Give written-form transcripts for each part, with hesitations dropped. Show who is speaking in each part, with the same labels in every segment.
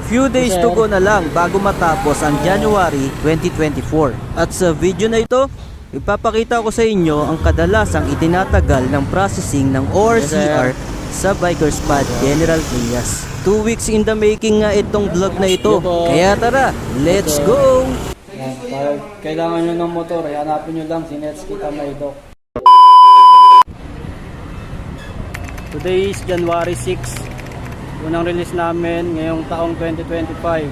Speaker 1: Few days to go na lang bago matapos ang January 2024. At sa video na ito, ipapakita ko sa inyo ang kadalasang itinatagal ng processing ng ORCR sa Bikers Pad General Trias. 2 weeks in the making nga itong vlog na ito. Kaya tara, let's go!
Speaker 2: Yan, kailangan nyo ng motor, hanapin nyo lang si Netsuki Tamaydok. Today is January 6. Unang release namin ngayong taong 2025.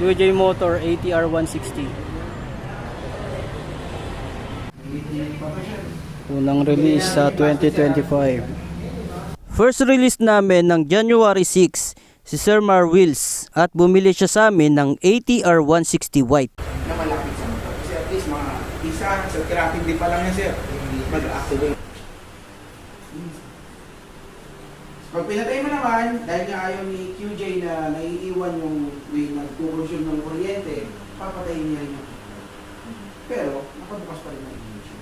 Speaker 2: UJ Motor ATR 160. Unang release sa 2025.
Speaker 1: First release namin ng January 6, si Sir Mar Wheels, at bumili siya sa amin ng ATR 160 white.
Speaker 3: Na malapit sa motor. Kasi at least mga isa sa traffic din pa lang yan, sir. Mag-activate. Pag pinatay mo naman, dahil nga ayaw ni QJ na naiiwan yung way nagkukonsume ng kuryente, papatayin niya rin yung pero, nakabukas pa rin ang ignition.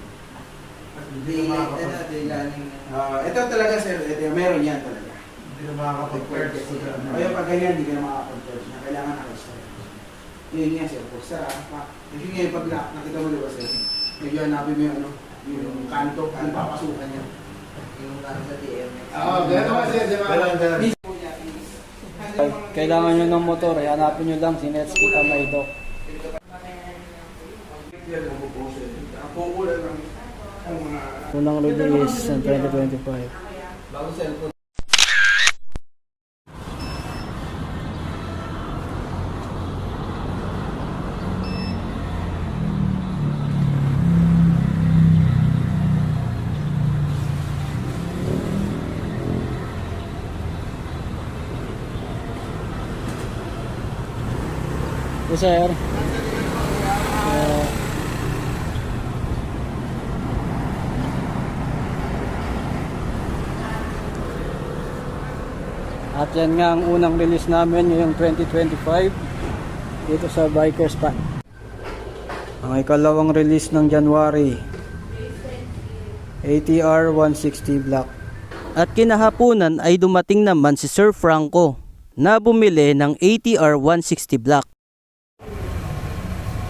Speaker 3: Ito talaga, sir. Ito, meron yan talaga. Hindi na makakapag-purge. Kaya pag ganyan, hindi ka na makakapag-purge. Kailangan nakastart. Yun nga, sir. Pag sa, kasi ngayon pag nakita mo diba, sir? Medyo hanapin mo yung ano, yung kanto, yung papasukan niya. Yung kanto sa DM. Oo, gano'n ba, sir?
Speaker 2: Kailangan nyo ng motor, hanapin nyo lang si Netsuki Tamaydok. Unang release ng 2025.
Speaker 3: Bago cellphone.
Speaker 2: Yes, sir. At yan nga ang unang release namin ngayong 2025 dito sa Bikers Pad. Ang ikalawang release ng January, ATR 160 Black.
Speaker 1: At kinahaponan ay dumating naman si Sir Franco na bumili ng ATR 160 Black.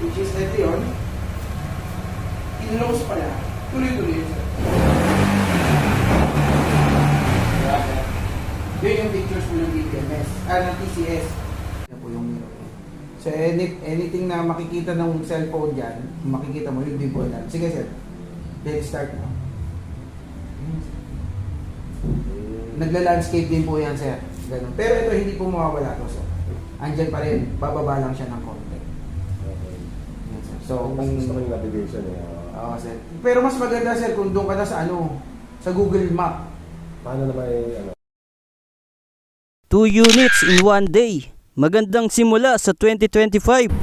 Speaker 3: Which is ito yun. In-lows pala. Tuloy-tuloy yun, sir. Yun yung pictures mo ng DPMS. Ng TCS. Yan po yung mirror. So anything na makikita ng cellphone dyan, makikita mo yung before na. Sige, sir. Let's start now. Nagla-landscape din po yan, sir. Ganun. Pero ito hindi po mawawala to, sir. Andyan pa rin. Bababa lang siya ng konti. Yan, sir. So,
Speaker 4: mas gusto ko yung navigation eh.
Speaker 3: Oo, sir. Pero mas maganda, sir, kung doon ka na sa sa Google Map.
Speaker 4: Paano naman yung
Speaker 1: 2 units in 1 day. Magandang simula sa 2025.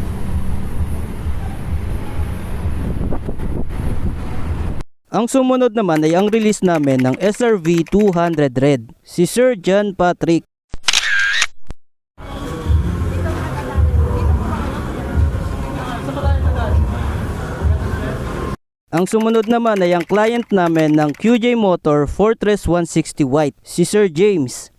Speaker 1: Ang sumunod naman ay ang release namin ng SRV 200 Red, si Sir John Patrick. Ang sumunod naman ay ang client namin ng QJ Motor Fortress 160 White, si Sir James.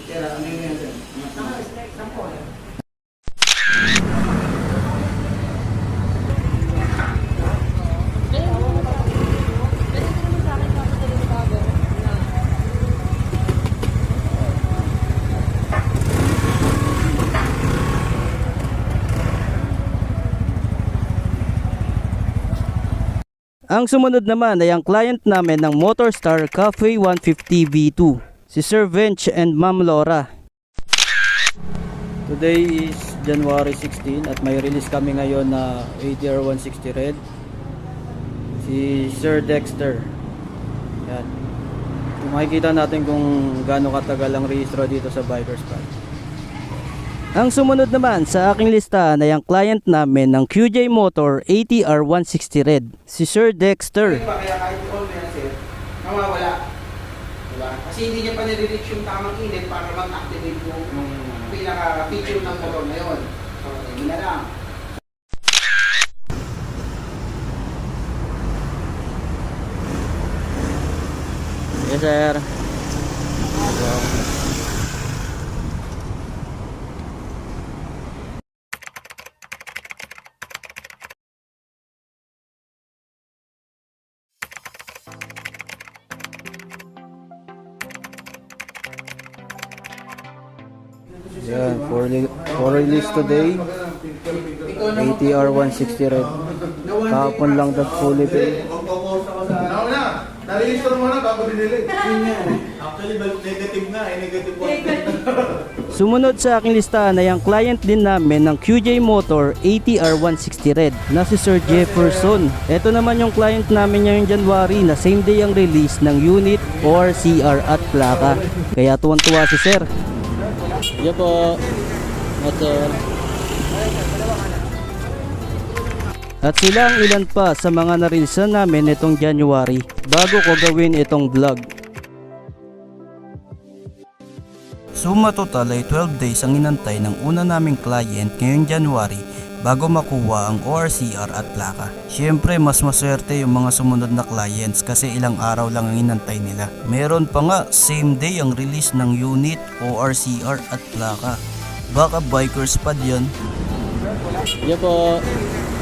Speaker 1: Ang sumunod naman ay ang client namin ng Motorstar Cafe 150 V2, si Sir Vench and Ma'am Laura.
Speaker 2: Today is January 16 at may release kami ngayon na ATR 160 Red, si Sir Dexter. Yan. Kung makikita natin kung gaano katagal ang rehistro dito sa Bikers Pad.
Speaker 1: Ang sumunod naman sa aking listahan ay ang client namin ng QJ Motor ATR 160 Red, si Sir Dexter.
Speaker 3: Kaya kahit on mo yan, sir, nawawala. Diba? Kasi hindi niya pa nire-reach yung tamang init para mag-activate yung pinaka-feature ng motor na yun. So, hindi na lang.
Speaker 2: Yes, sir. Yan, for release today, ATR 160 red. Kahapon lang that fully paid.
Speaker 3: Nare-install mo na bago binili.
Speaker 5: Actually, negative na. Negative 1.
Speaker 1: Sumunod sa aking listahan ay ang client din namin ng QJ Motor ATR 160 Red na si Sir Jefferson. Ito naman yung client namin ngayong January na same day ang release ng unit, ORCR at plaka. Kaya tuwan-tuwa si Sir.
Speaker 2: Yan po. At sir.
Speaker 1: At sila ang ilan pa sa mga narilisan namin itong January bago ko gawin itong vlog. Suma total ay 12 days ang inantay ng una naming client ngayong January bago makuha ang ORCR at plaka. Siyempre mas maswerte yung mga sumunod na clients kasi ilang araw lang ang inantay nila. Meron pa nga same day ang release ng unit, ORCR at plaka. Baka bikers pa yan.
Speaker 2: Yan po.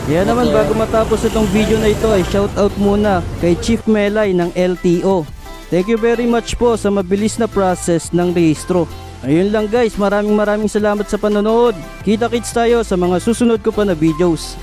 Speaker 1: Kaya naman bago matapos itong video na ito ay shoutout muna kay Chief Melay ng LTO. Thank you very much po sa mabilis na process ng rehistro. Ayun lang guys, maraming salamat sa panonood. Kita-kits tayo sa mga susunod ko pa na videos.